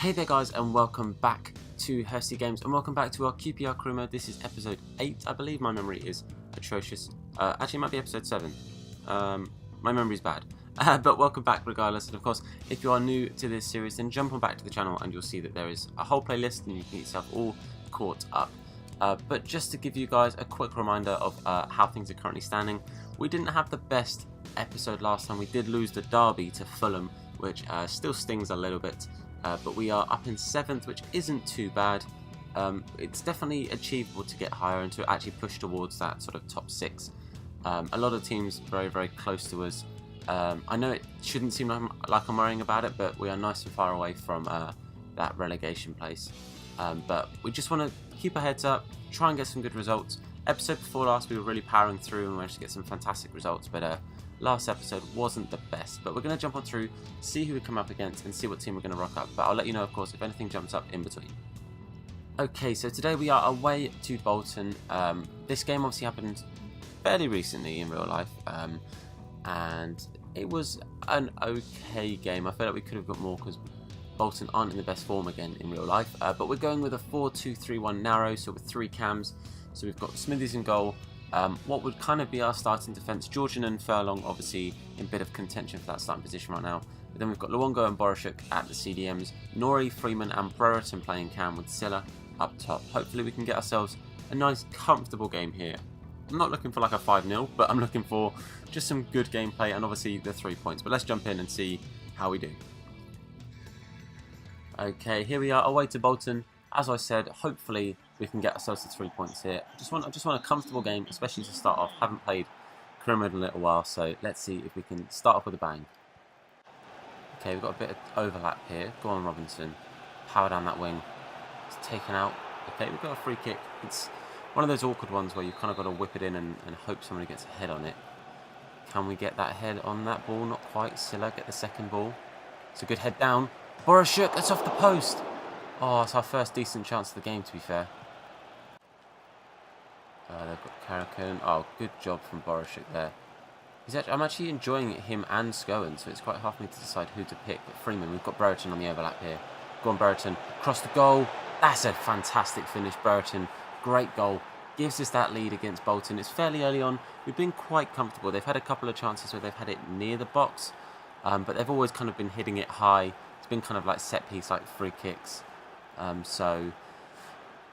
Hey there guys, and welcome back to Hursty Games, and welcome back to our QPR crew mode. This is episode 8, I believe. My memory is atrocious. Actually it might be episode 7. My memory's bad. But welcome back regardless, and of course if you are new to this series then jump on back to the channel and you'll see that there is a whole playlist and you can get yourself all caught up. But just to give you guys a quick reminder of how things are currently standing, we didn't have the best episode last time. We did lose the derby to Fulham, which still stings a little bit. But we are up in 7th, which isn't too bad. It's definitely achievable to get higher and to actually push towards that sort of top 6. A lot of teams very, very close to us. I know it shouldn't seem like I'm worrying about it, but we are nice and far away from that relegation place. But we just want to keep our heads up, try and get some good results. Episode before last, we were really powering through and managed to get some fantastic results, but last episode wasn't the best. But we're going to jump on through, see who we come up against and see what team we're going to rock up. But I'll let you know, of course, if anything jumps up in between. Okay, so today we are away to Bolton. This game obviously happened fairly recently in real life, and it was an okay game. I feel like we could have got more because Bolton aren't in the best form again in real life. But we're going with a 4-2-3-1 narrow, so with 3 cams. So we've got Smithies in goal. What would kind of be our starting defence, Georgian and Furlong obviously in a bit of contention for that starting position right now. But then we've got Luongo and Borashuk at the CDMs, Nori, Freeman and Brereton playing cam with Silla up top. Hopefully we can get ourselves a nice comfortable game here. I'm not looking for like a 5-0, but I'm looking for just some good gameplay and obviously the 3 points. But let's jump in and see how we do. Okay, here we are away to Bolton. As I said, hopefully we can get ourselves to 3 points here. I just want a comfortable game, especially to start off. Haven't played career mode in a little while, so let's see if we can start off with a bang. Okay, we've got a bit of overlap here. Go on, Robinson. Power down that wing. It's taken out. Okay, we've got a free kick. It's one of those awkward ones where you kind of got to whip it in and hope somebody gets a head on it. Can we get that head on that ball? Not quite. Silla, get the second ball. It's a good head down. Borashuk, that's off the post. Oh, it's our first decent chance of the game, to be fair. They've got Karakin. Oh, good job from Borashuk there. I'm actually enjoying him and Scowen, so it's quite hard for me to decide who to pick. But Freeman, we've got Brereton on the overlap here. Go on, Brereton. Across the goal. That's a fantastic finish, Brereton. Great goal. Gives us that lead against Bolton. It's fairly early on. We've been quite comfortable. They've had a couple of chances where they've had it near the box, but they've always kind of been hitting it high. It's been kind of like set piece, like free kicks. So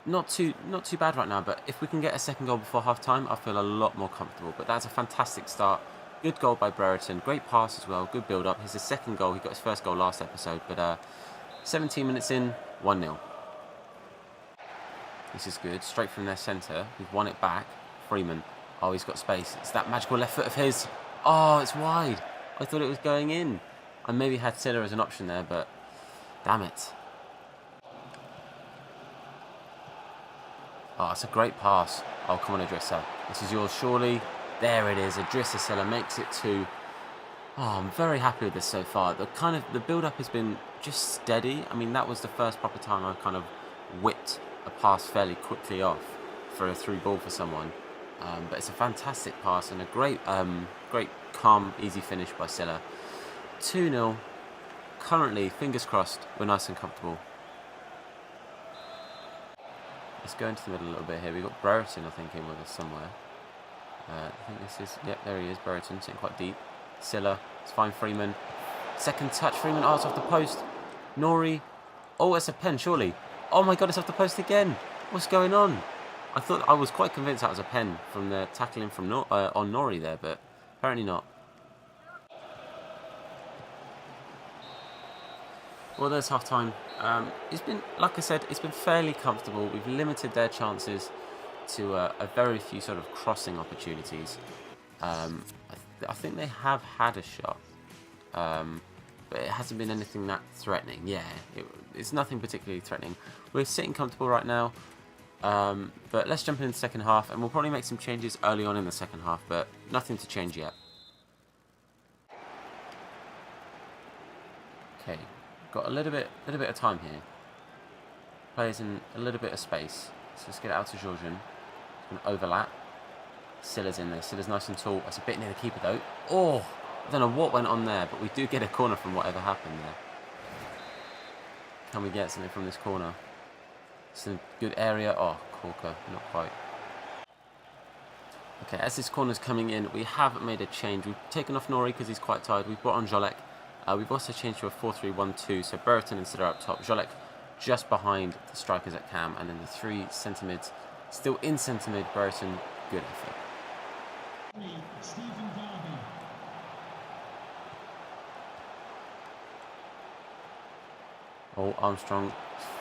not too bad right now, but if we can get a second goal before half time, I feel a lot more comfortable. But that's a fantastic start. Good goal by Brereton, great pass as well, good build up. Here's his second goal. He got his first goal last episode, but 17 minutes in, 1-0. This is good, straight from their centre. We've won it back. Freeman, oh, he's got space. It's that magical left foot of his. Oh, it's wide. I thought it was going in. I maybe had Silla as an option there, but damn it. Oh, it's a great pass. Oh, come on, Idrissa. This is yours, surely. There it is. Idrissa Silla makes it 2. Oh, I'm very happy with this so far. The build-up has been just steady. I mean, that was the first proper time I kind of whipped a pass fairly quickly off for a through ball for someone. But it's a fantastic pass and a great, calm, easy finish by Silla. 2-0. Currently, fingers crossed, we're nice and comfortable. Let's go into the middle a little bit here. We've got Brereton, I think, in with us somewhere. I think this is... Yep, there he is, Brereton, sitting quite deep. Silla, it's fine, Freeman. Second touch, Freeman. Oh, it's off the post. Nori. Oh, it's a pen, surely. Oh my god, it's off the post again. What's going on? I was quite convinced that was a pen from the tackling from on Nori there, but apparently not. Well, there's half time. It's been, like I said, it's been fairly comfortable. We've limited their chances to a very few sort of crossing opportunities. I think they have had a shot, but it hasn't been anything that threatening. Yeah, it's nothing particularly threatening. We're sitting comfortable right now, but let's jump into the second half, and we'll probably make some changes early on in the second half, but nothing to change yet. Okay. Got a little bit of time here. Players in a little bit of space. So let's get it out to Georgian. It's going to overlap. Silla's in there. Silla's nice and tall. That's a bit near the keeper though. Oh, I don't know what went on there, but we do get a corner from whatever happened there. Can we get something from this corner? It's a good area. Oh, corker, not quite. Okay, as this corner's coming in, we have made a change. We've taken off Nori because he's quite tired. We've brought on Jolek. We've also changed to a 4-3-1-2, so Brereton and Sitter up top. Jolek just behind the strikers at cam, and then the 3 centre mids still in centre mid. Brereton, good effort. Oh, Armstrong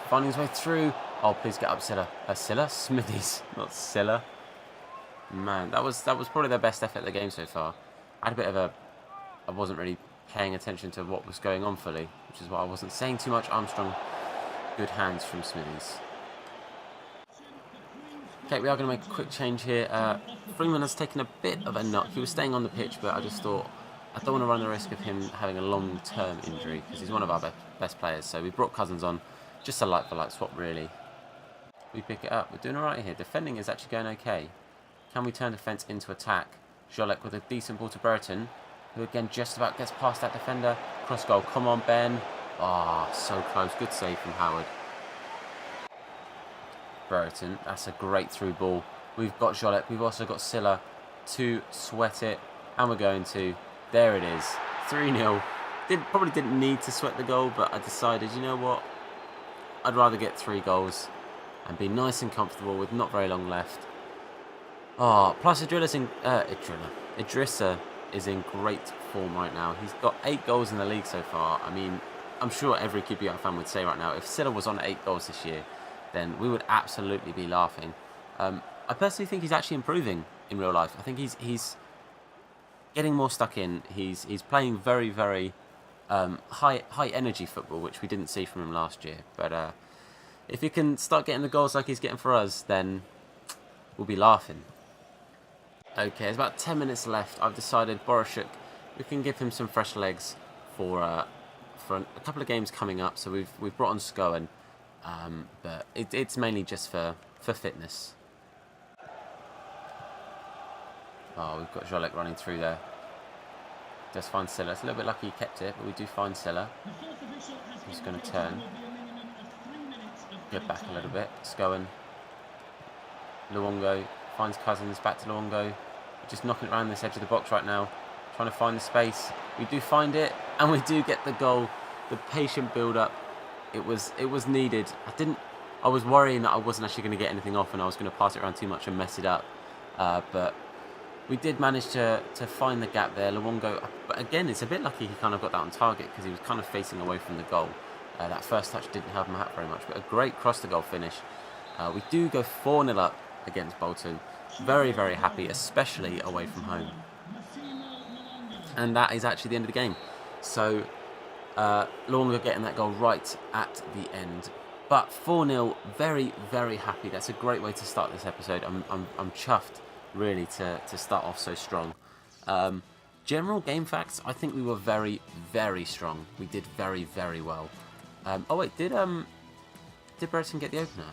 finding his way through. Oh, please get up, Silla. Silla? Smithies, not Silla. Man, that was probably their best effort of the game so far. I had a bit of a... I wasn't really paying attention to what was going on fully, which is why I wasn't saying too much. Armstrong, good hands from Smithies. Okay, we are going to make a quick change here. Freeman has taken a bit of a knock. He was staying on the pitch, but I just thought I don't want to run the risk of him having a long-term injury because he's one of our best players. So we brought Cousins on, just a like-for-like swap, really. We pick it up. We're doing all right here. Defending is actually going okay. Can we turn defence into attack? Jolek with a decent ball to Brereton, who again just about gets past that defender. Cross goal. Come on, Ben. Ah, so close. Good save from Howard. Brereton. That's a great through ball. We've got Jolek. We've also got Silla to sweat it. And we're going to. There it is. 3-0. Probably didn't need to sweat the goal, but I decided, you know what? I'd rather get 3 goals and be nice and comfortable with not very long left. Oh, plus Idrissa is in great form right now. He's got 8 goals in the league so far. I mean, I'm sure every QPR fan would say right now, if Silla was on 8 goals this year, then we would absolutely be laughing. I personally think he's actually improving in real life. I think he's getting more stuck in. He's playing very, very high energy football, which we didn't see from him last year. But if he can start getting the goals like he's getting for us, then we'll be laughing. Okay, there's about 10 minutes left. I've decided Borashuk, we can give him some fresh legs for a couple of games coming up. So we've brought on Scowen, but it's mainly just for fitness. Oh, we've got Jolek running through there. Does find Silla. It's a little bit lucky he kept it, but we do find Silla. He's going to turn. Get back a little bit. Scowen. Luongo finds Cousins. Back to Luongo. Just knocking it around this edge of the box right now. Trying to find the space. We do find it, and we do get the goal. The patient build-up. It was needed. I was worrying that I wasn't actually going to get anything off, and I was going to pass it around too much and mess it up. But we did manage to find the gap there. Luongo, but again, it's a bit lucky he kind of got that on target because he was kind of facing away from the goal. That first touch didn't help him out very much, but a great cross-to-goal finish. We do go 4-0 up against Bolton. Very, very happy, especially away from home. And that is actually the end of the game. So, Luongo getting that goal right at the end. But 4-0, very, very happy. That's a great way to start this episode. I'm chuffed, really, to start off so strong. General game facts, I think we were very, very strong. We did very, very well. Oh wait, did Brereton get the opener?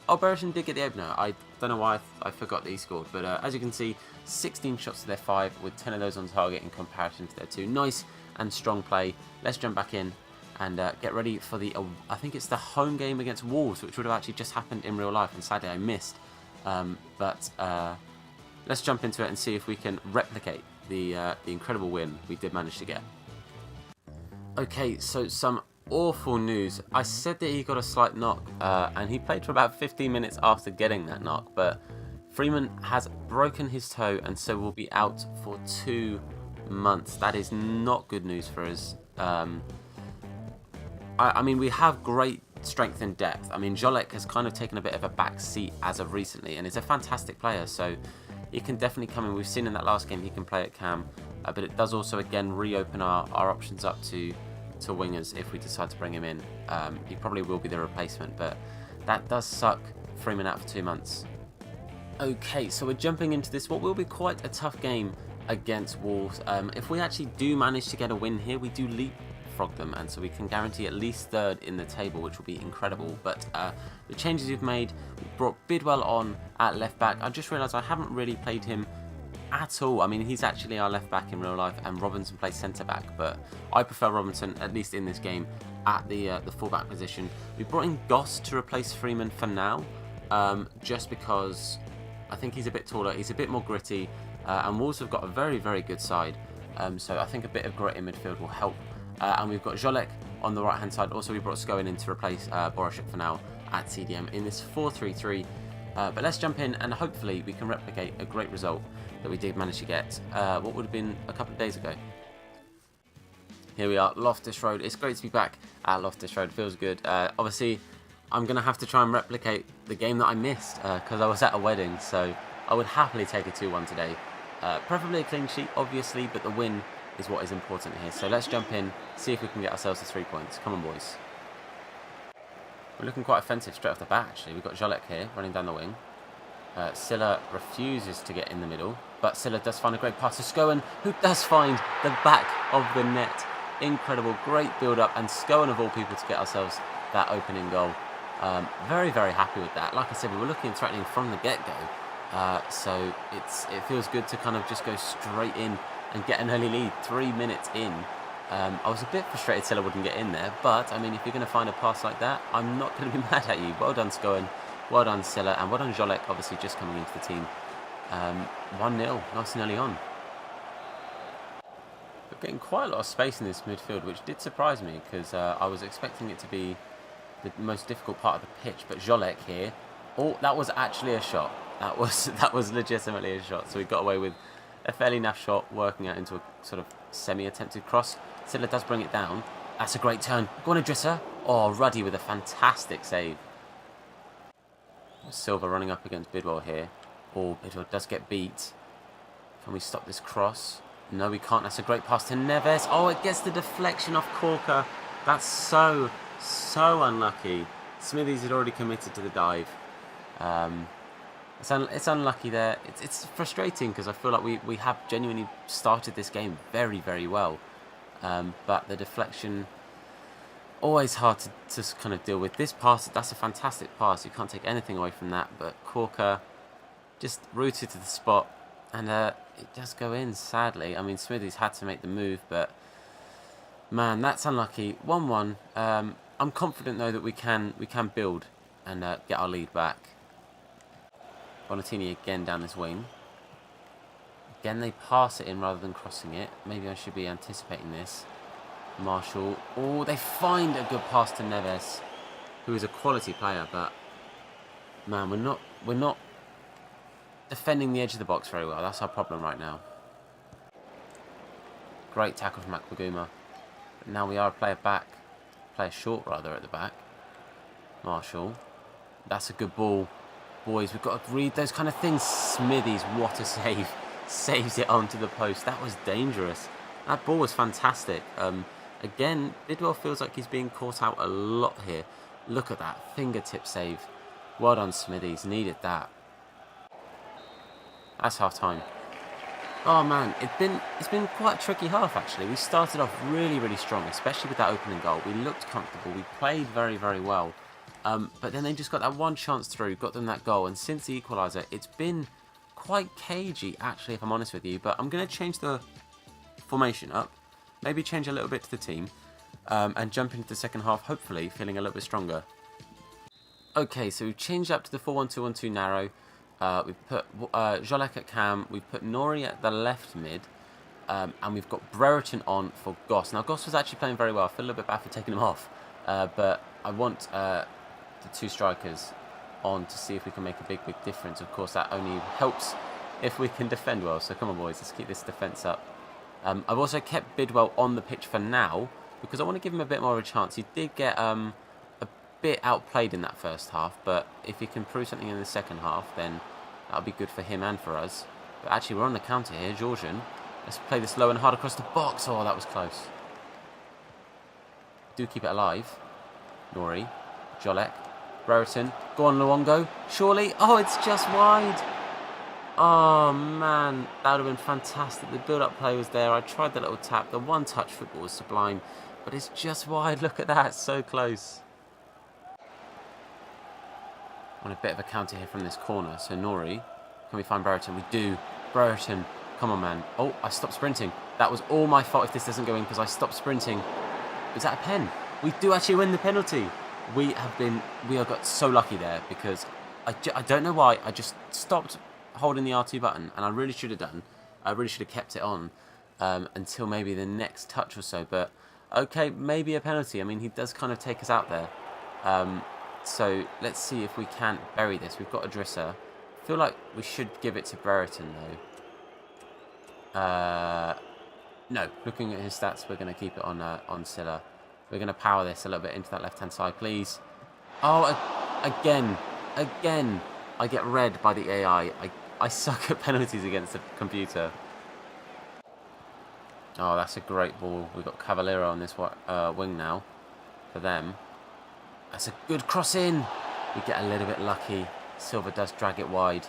Oh, Brereton did get the opener. I don't know why I forgot that he scored. But as you can see, 16 shots to their 5, with 10 of those on target in comparison to their 2. Nice and strong play. Let's jump back in and get ready for the, I think it's the home game against Wolves, which would have actually just happened in real life, and sadly I missed. But let's jump into it and see if we can replicate the incredible win we did manage to get. Okay, so some awful news. I said that he got a slight knock, and he played for about 15 minutes after getting that knock, but Freeman has broken his toe and so will be out for 2 months. That is not good news for us. I mean, we have great strength and depth. I mean, Jolek has kind of taken a bit of a back seat as of recently, and is a fantastic player, so he can definitely come in. We've seen in that last game he can play at cam, but it does also again reopen our options up to wingers if we decide to bring him in. He probably will be the replacement, but that does suck. Freeman out for 2 months. Okay, so we're jumping into this, what will be quite a tough game against Wolves. If we actually do manage to get a win here, we do leapfrog them, and so we can guarantee at least 3rd in the table, which will be incredible. But the changes we've made, we've brought Bidwell on at left back. I just realised I haven't really played him at all. I mean, he's actually our left back in real life, and Robinson plays centre back, but I prefer Robinson, at least in this game, at the fullback position. We brought in Goss to replace Freeman for now, just because I think he's a bit taller, he's a bit more gritty, and Wolves have got a very, very good side. So I think a bit of grit in midfield will help. And we've got Jolek on the right-hand side. Also, we brought Skoen in to replace Borashuk for now at CDM in this 4-3-3. But let's jump in, and hopefully we can replicate a great result that we did manage to get, what would have been a couple of days ago. Here we are, Loftus Road. It's great to be back at Loftus Road. Feels good. Obviously, I'm going to have to try and replicate the game that I missed because I was at a wedding. So I would happily take a 2-1 today. Preferably a clean sheet, obviously, but the win is what is important here. So let's jump in, see if we can get ourselves to 3 points. Come on, boys. We're looking quite offensive straight off the bat, actually. We've got Jolek here, running down the wing. Silla refuses to get in the middle, but Silla does find a great pass to Skoen, who does find the back of the net. Incredible, great build-up, and Skoen of all people to get ourselves that opening goal. Very, very happy with that. Like I said, we were looking threatening from the get-go, so it feels good to kind of just go straight in and get an early lead 3 minutes in. I was a bit frustrated Silla wouldn't get in there, but I mean, if you're going to find a pass like that, I'm not going to be mad at you. Well done, Skoen. Well done, Silla, and well done, Jolek, obviously just coming into the team. 1-0, nice and early on. We're getting quite a lot of space in this midfield, which did surprise me, because I was expecting it to be the most difficult part of the pitch. But Jolek here, oh, that was actually a shot. That was legitimately a shot. So we got away with a fairly naff shot, working out into a sort of semi-attempted cross. Silla does bring it down. That's a great turn. Go on, Idrissa. Oh, Ruddy with a fantastic save. Silva running up against Bidwell here. Oh, Bidwell does get beat. Can we stop this cross? No, we can't. That's a great pass to Neves. Oh, it gets the deflection off Corker. That's so unlucky. Smithies had already committed to the dive. It's unlucky there. It's frustrating because I feel like we have genuinely started this game very, very well. But the deflection, always hard to kind of deal with. This pass, that's a fantastic pass. You can't take anything away from that. But Corker just rooted to the spot. And it does go in, sadly. I mean, Smithies had to make the move. But, man, that's unlucky. 1-1. I'm confident, though, that we can build and get our lead back. Bonatini again down this wing. Again, they pass it in rather than crossing it. Maybe I should be anticipating this. Marshall. Oh, they find a good pass to Neves, who is a quality player, but man, we're not defending the edge of the box very well. That's our problem right now. Great tackle from Akpaguma. But now we are a player short rather at the back. Marshall. That's a good ball. Boys, we've got to read those kind of things. Smithies, what a save. Saves it onto the post. That was dangerous. That ball was fantastic. Again, Bidwell feels like he's being caught out a lot here. Look at that fingertip save. Well done, Smithies. Needed that. That's half time. Oh man, it's been quite a tricky half actually. We started off really, really strong, especially with that opening goal. We looked comfortable. We played very, very well. But then they just got that one chance through, got them that goal, and since the equaliser, it's been quite cagey, actually, if I'm honest with you. But I'm going to change the formation up, maybe change a little bit to the team, and jump into the second half, hopefully feeling a little bit stronger. Okay, so we've changed up to the 4-1-2-1-2 narrow. We've put Jolek at cam, we've put Nori at the left mid, and we've got Brereton on for Goss. Now, Goss was actually playing very well. I feel a little bit bad for taking him off, but I want the two strikers on to see if we can make a big difference. Of course, that only helps if we can defend well. So come on, boys, let's keep this defence up. I've also kept Bidwell on the pitch for now because I want to give him a bit more of a chance. He did get a bit outplayed in that first half, but if he can prove something in the second half, then that'll be good for him and for us. But actually, we're on the counter here, Georgian. Let's play this low and hard across the box. Oh, that was close. Do keep it alive. Nori, Jolek, Brereton. Go on, Luongo. Surely. Oh, it's just wide. Oh, man. That would have been fantastic. The build-up play was there. I tried the little tap. The one-touch football was sublime. But it's just wide. Look at that. So close. On a bit of a counter here from this corner. So, Nori. Can we find Brereton? We do. Brereton. Come on, man. Oh, I stopped sprinting. That was all my fault if this doesn't go in because I stopped sprinting. Is that a pen? We do actually win the penalty. We have got so lucky there because I don't know why. I just stopped holding the R2 button, and I really should have done. I really should have kept it on until maybe the next touch or so. But okay, maybe a penalty. I mean, he does kind of take us out there. So let's see if we can bury this. We've got a Drisser. I feel like we should give it to Brereton though. No, looking at his stats, we're going to keep it on Silla. We're going to power this a little bit into that left-hand side, please. Oh, again, I get read by the AI. I suck at penalties against the computer. Oh, that's a great ball. We've got Cavallero on this wing now for them. That's a good cross in. We get a little bit lucky. Silva does drag it wide.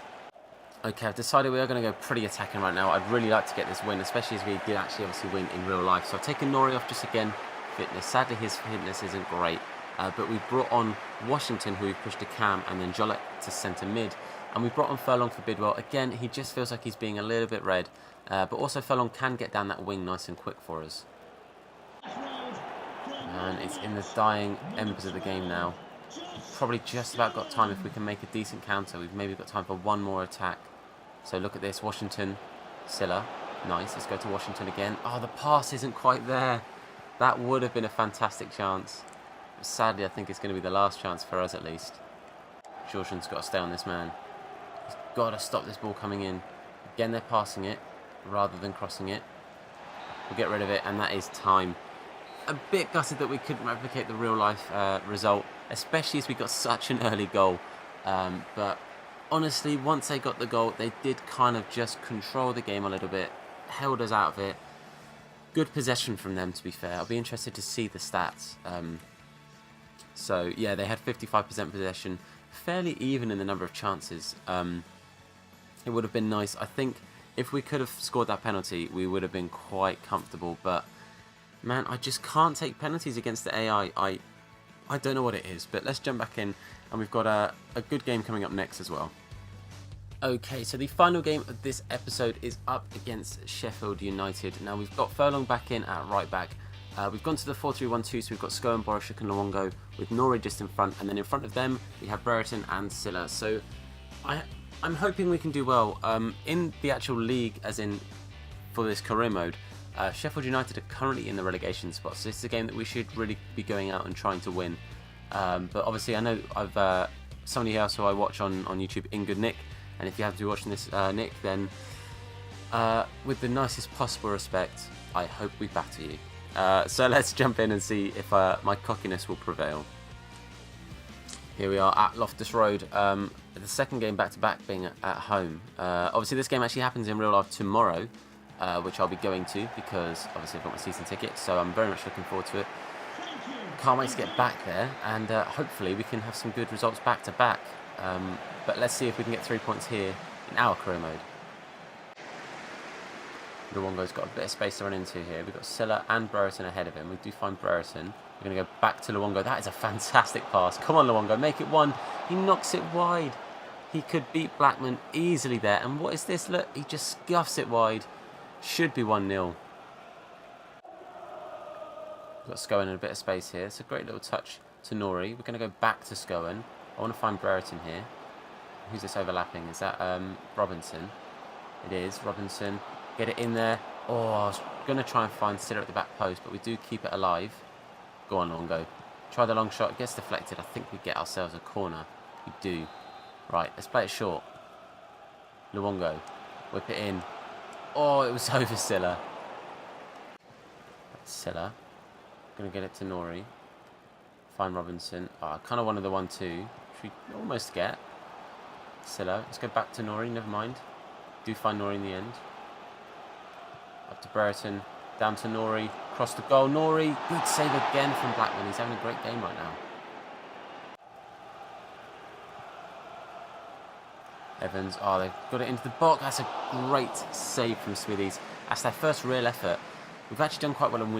Okay, I've decided we are going to go pretty attacking right now. I'd really like to get this win, especially as we did actually obviously win in real life. So I've taken Nori off just again. Fitness. Sadly, his fitness isn't great. But we've brought on Washington, who we've pushed to Cam, and then Jollett to centre mid. And we've brought on Furlong for Bidwell. Again, he just feels like he's being a little bit red. But also Furlong can get down that wing nice and quick for us. And it's in the dying embers of the game now. We've probably just about got time if we can make a decent counter. We've maybe got time for one more attack. So look at this. Washington, Silla. Nice. Let's go to Washington again. Oh, the pass isn't quite there. That would have been a fantastic chance. Sadly, I think it's going to be the last chance for us at least. Georgian's got to stay on this man. He's got to stop this ball coming in. Again, they're passing it rather than crossing it. We'll get rid of it, and that is time. A bit gutted that we couldn't replicate the real-life result, especially as we got such an early goal. But honestly, once they got the goal, they did kind of just control the game a little bit, held us out of it. Good possession from them, to be fair. I'll be interested to see the stats. So, yeah, they had 55% possession, fairly even in the number of chances. It would have been nice. I think if we could have scored that penalty, we would have been quite comfortable. But, man, I just can't take penalties against the AI. I don't know what it is, but let's jump back in. And we've got a good game coming up next as well. Okay, so the final game of this episode is up against Sheffield United. Now, we've got Furlong back in at right back. We've gone to the 4-3-1-2, so we've got Scowen, Borishuk and Luongo with Nori just in front. And then in front of them, we have Brereton and Silla. So I'm hoping we can do well. In the actual league, as in for this career mode, Sheffield United are currently in the relegation spot. So this is a game that we should really be going out and trying to win. But obviously, I know I've somebody else who I watch on YouTube, In Good Nick. And if you have to be watching this, Nick, then with the nicest possible respect, I hope we batter you. So let's jump in and see if my cockiness will prevail. Here we are at Loftus Road. The second game back-to-back being at home. Obviously, this game actually happens in real life tomorrow, which I'll be going to because obviously I've got my season ticket. So I'm very much looking forward to it. Can't wait to get back there, and hopefully we can have some good results back-to-back. But let's see if we can get 3 points here in our career mode. Luongo's got a bit of space to run into here. We've got Silla and Brereton ahead of him. We do find Brereton. We're going to go back to Luongo. That is a fantastic pass. Come on, Luongo, make it one. He knocks it wide. He could beat Blackman easily there. And what is this? Look, he just scuffs it wide. Should be 1-0. We've got Scowen in a bit of space here. It's a great little touch to Nori. We're going to go back to Scowen. I want to find Brereton here. Who's this overlapping? Is that Robinson? It is. Robinson. Get it in there. Oh, I was going to try and find Silla at the back post, but we do keep it alive. Go on, Luongo. Try the long shot. It gets deflected. I think we get ourselves a corner. We do. Right, let's play it short. Luongo. Whip it in. Oh, it was over Silla. That's Silla. Going to get it to Nori. Find Robinson. Oh, I kind of wanted the 1-2. Which we almost get. Silla. Let's go back to Nori. Never mind. Do find Nori in the end. Up to Brereton. Down to Nori. Cross the goal. Nori. Good save again from Blackman. He's having a great game right now. Evans. Oh, they've got it into the box. That's a great save from Smithies. That's their first real effort. We've actually done quite well in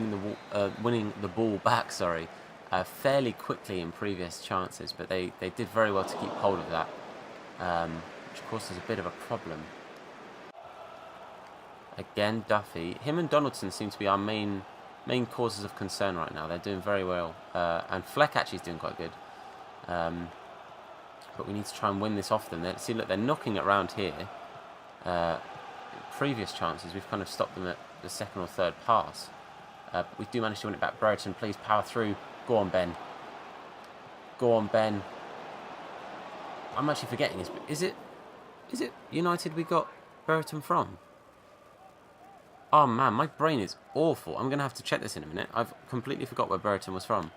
winning the ball back. Fairly quickly in previous chances, but they did very well to keep hold of that, which of course is a bit of a problem. Again, Duffy. Him and Donaldson seem to be our main main causes of concern right now. They're doing very well, and Fleck actually is doing quite good. But we need to try and win this off them. See, look, they're knocking it around here. Previous chances, we've kind of stopped them at the second or third pass. But we do manage to win it back. Brereton, please power through. Go on, Ben. Go on, Ben. I'm actually forgetting this, but is it United we got Brereton from? Oh man, my brain is awful. I'm going to have to check this in a minute. I've completely forgot where Brereton was from.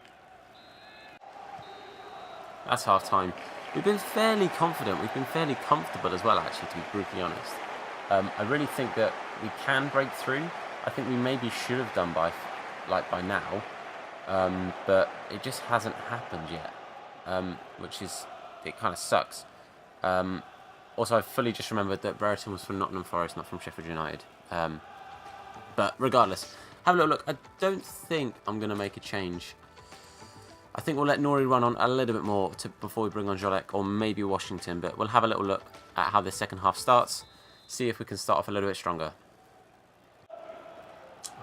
That's half time. We've been fairly confident. We've been fairly comfortable as well, actually, to be brutally honest. I really think that we can break through. I think we maybe should have done by now, but it just hasn't happened yet, it kind of sucks. Also, I fully just remembered that Brereton was from Nottingham Forest, not from Sheffield United. But regardless, have a little look. I don't think I'm going to make a change. I think we'll let Nori run on a little bit more before we bring on Jolek or maybe Washington, but we'll have a little look at how this second half starts, see if we can start off a little bit stronger.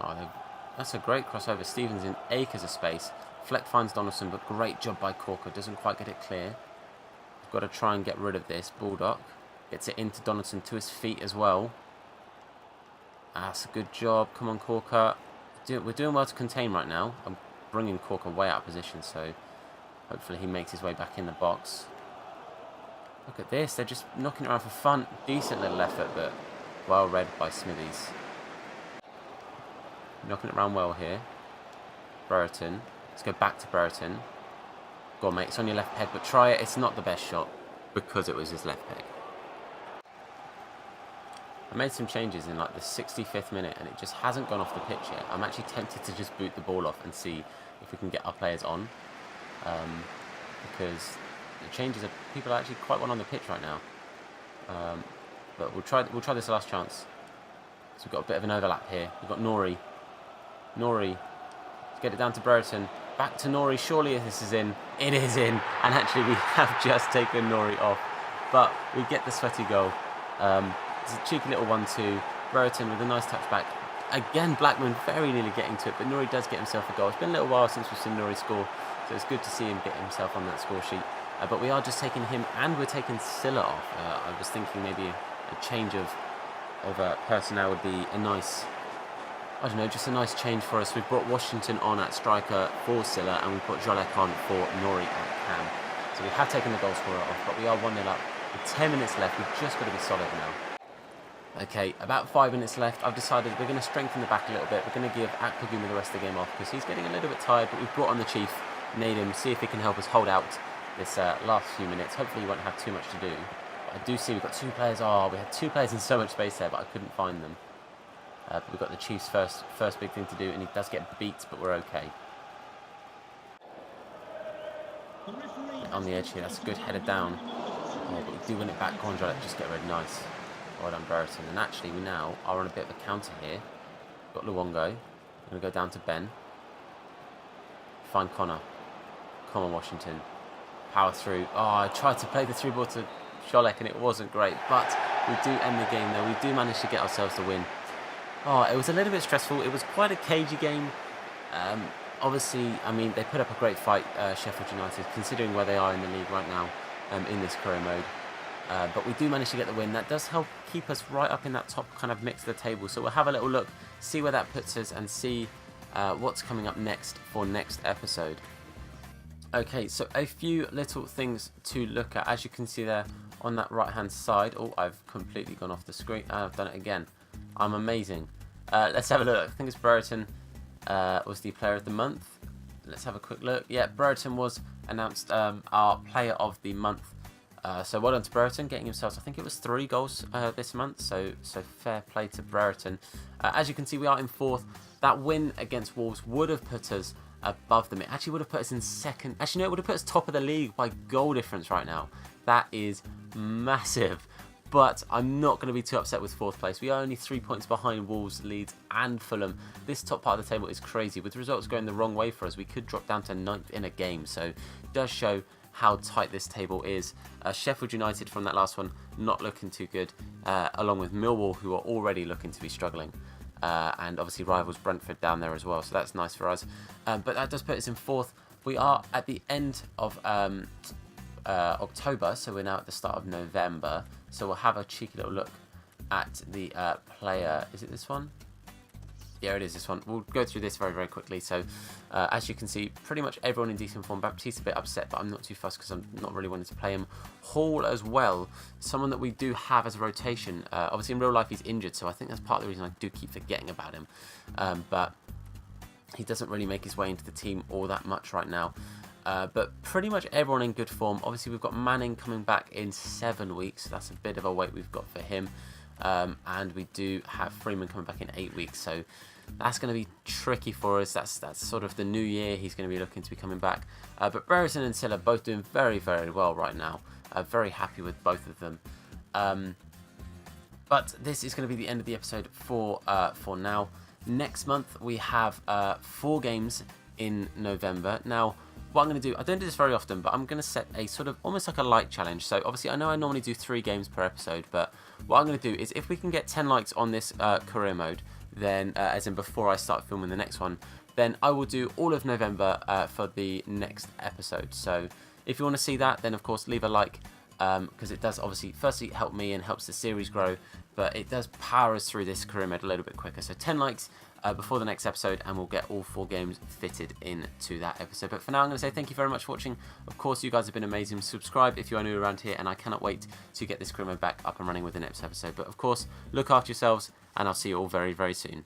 Oh, that's a great crossover. Stevens in acres of space. Fleck finds Donaldson, but great job by Corker. Doesn't quite get it clear. We've got to try and get rid of this. Baldock gets it into Donaldson to his feet as well. That's a good job. Come on, Corker. We're doing well to contain right now. I'm bringing Corker way out of position, so hopefully he makes his way back in the box. Look at this. They're just knocking it around for fun. Decent little effort, but well read by Smithies. Knocking it around well here. Brereton. Let's go back to Brereton. Go on, mate. It's on your left peg, but try it. It's not the best shot because it was his left peg. I made some changes in like the 65th minute and it just hasn't gone off the pitch yet. I'm actually tempted to just boot the ball off and see if we can get our players on. Because the changes are, people are actually quite well on the pitch right now. But we'll try this last chance. So we've got a bit of an overlap here. We've got Nori. Let's get it down to Brereton. Back to Nori. Surely this is in. It is in. And actually we have just taken Nori off. But we get the sweaty goal. It's a cheeky little 1-2. Brereton with a nice touch back. Again, Blackman very nearly getting to it, but Nori does get himself a goal. It's been a little while since we've seen Nori score, so it's good to see him get himself on that score sheet. But we are just taking him, and we're taking Silla off. I was thinking maybe a change of personnel would be a nice, I don't know, just a nice change for us. We've brought Washington on at striker for Silla, and we've put Jolek on for Nori at cam. So we have taken the goal scorer off, but we are 1-0 up. With 10 minutes left, we've just got to be solid now. Okay, about 5 minutes left. I've decided we're going to strengthen the back a little bit. We're going to give Akpaguma the rest of the game off because he's getting a little bit tired, but we've brought on the Chief, Nadim, see if he can help us hold out this last few minutes. Hopefully he won't have too much to do. But I do see we've got two players. Oh, we had two players in so much space there, but I couldn't find them. But we've got the Chief's first big thing to do, and he does get beat, but we're okay. On the edge here, that's a good header down. Oh, but we do win it back. Go on, just get rid. Nice. Well done, Brereton. And actually, we now are on a bit of a counter here. Got Luongo. I'm going to go down to Ben. Find Connor. Come on, Washington. Power through. Oh, I tried to play the through ball to Jolek and it wasn't great. But we do end the game, though. We do manage to get ourselves the win. Oh, it was a little bit stressful. It was quite a cagey game. Obviously, I mean, they put up a great fight, Sheffield United, considering where they are in the league right now in this career mode. But we do manage to get the win. That does help keep us right up in that top kind of mix of the table. So we'll have a little look, see where that puts us, and see what's coming up next for next episode. Okay, so a few little things to look at. As you can see there on that right-hand side. Oh, I've completely gone off the screen. I've done it again. I'm amazing. Let's have a look. I think it's Brereton was the player of the month. Let's have a quick look. Yeah, Brereton was announced our player of the month. So well done to Brereton, getting himself, I think it was 3 goals this month, so fair play to Brereton. As you can see, we are in 4th. That win against Wolves would have put us above them. It actually would have put us in 2nd. Actually, no, it would have put us top of the league by goal difference right now. That is massive. But I'm not going to be too upset with 4th place. We are only 3 points behind Wolves, Leeds and Fulham. This top part of the table is crazy. With results going the wrong way for us, we could drop down to 9th in a game. So it does show how tight this table is. Sheffield United from that last one, not looking too good, along with Millwall, who are already looking to be struggling. and obviously rivals Brentford down there as well, so that's nice for us. But that does put us in 4th. We are at the end of October, so we're now at the start of November, so we'll have a cheeky little look at the player. Is it this one? Yeah, it is this one. We'll go through this very, very quickly. So, as you can see, pretty much everyone in decent form. Baptiste's a bit upset, but I'm not too fussed because I'm not really wanting to play him. Hall as well, someone that we do have as a rotation. Obviously, in real life, he's injured, so I think that's part of the reason I do keep forgetting about him. But he doesn't really make his way into the team all that much right now. But pretty much everyone in good form. Obviously, we've got Manning coming back in 7 weeks. So that's a bit of a wait we've got for him. And we do have Freeman coming back in 8 weeks. So that's going to be tricky for us. That's sort of the new year. He's going to be looking to be coming back. But Brereton and Silla both doing very, very well right now. Very happy with both of them. But this is going to be the end of the episode for now. Next month, we have 4 games in November. Now, what I'm going to do, I don't do this very often, but I'm going to set a sort of almost like a like challenge. So obviously I know I normally do 3 games per episode, but what I'm going to do is if we can get 10 likes on this career mode, then as in before I start filming the next one, then I will do all of November for the next episode. So if you want to see that, then of course leave a like, because it does obviously firstly help me and helps the series grow, but it does power us through this career mode a little bit quicker. So 10 likes before the next episode, and we'll get all 4 games fitted into that episode. But for now, I'm going to say thank you very much for watching. Of course, you guys have been amazing. Subscribe if you are new around here, and I cannot wait to get this career mode back up and running with the next episode. But of course, look after yourselves, and I'll see you all very, very soon.